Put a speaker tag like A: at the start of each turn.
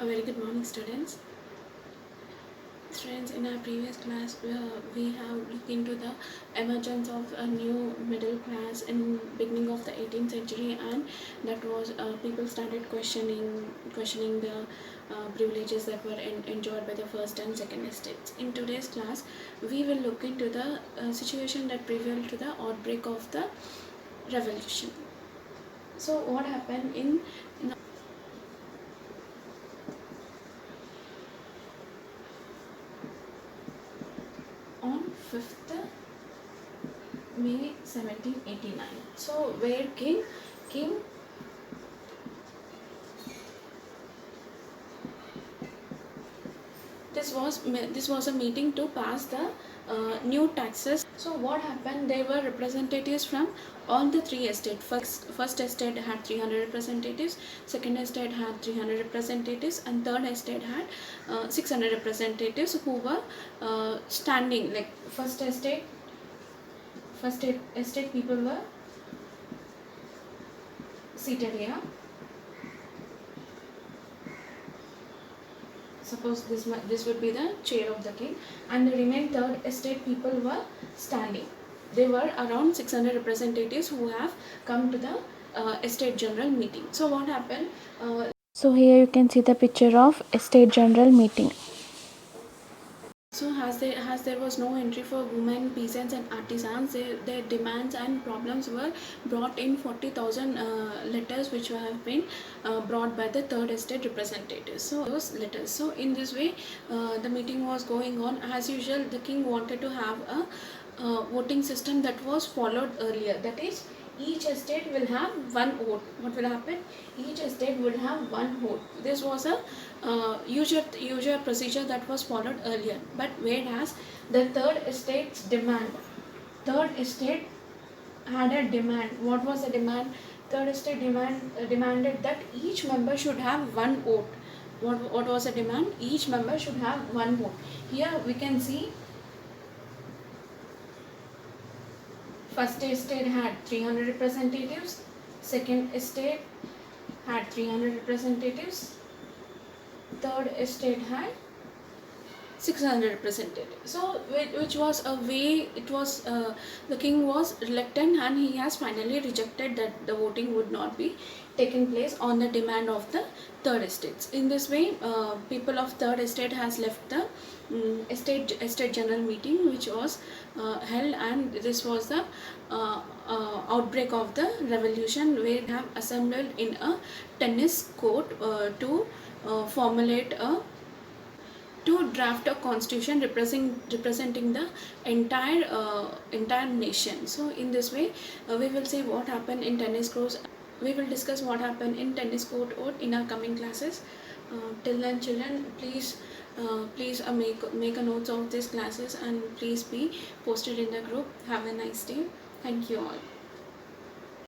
A: A very good morning, students. Students, in our previous class, we have looked into the emergence of a new middle class in beginning of the 18th century, and that was people started questioning the privileges that were enjoyed by the first and second estates. In today's class, we will look into the situation that prevailed to the outbreak of the revolution. So, what happened in on 5th May 1789. So where King this was a meeting to pass the new taxes. So what happened? There were representatives from all the three estates. First estate had 300 representatives, second estate had 300 representatives, and third estate had 600 representatives who were standing. Like first estate people were seated here. Suppose this would be the chair of the king, and the remaining third estate people were standing. There were around 600 representatives who have come to the estate general meeting. So what happened?
B: So here you can see the picture of estate general meeting.
A: So as there was no entry for women, peasants and artisans, their demands and problems were brought in 40,000 letters which have been brought by the third estate representatives. So those letters. So in this way, the meeting was going on. As usual, the king wanted to have a voting system that was followed earlier. That is, each estate will have one vote. What will happen? Each estate will have one vote. This was a usual procedure that was followed earlier. But whereas the third estate had a demand. What was the demand? Third estate demanded that each member should have one vote. What was the demand? Each member should have one vote. Here we can see first estate had 300 representatives, second estate had 300 representatives, third estate had 600 representatives. So which was a way, it was the king was reluctant, and he has finally rejected that the voting would not be taking place on the demand of the third estates. In this way, people of third estate has left the estate general meeting which was held, and this was the outbreak of the revolution, where they have assembled in a tennis court to formulate to draft a constitution representing the entire nation. So in this way, we will see what happened in tennis courts. We will discuss what happened in tennis court in our coming classes. Till then, children, please make a notes of these classes, and please be posted in the group. Have a nice day. Thank you all.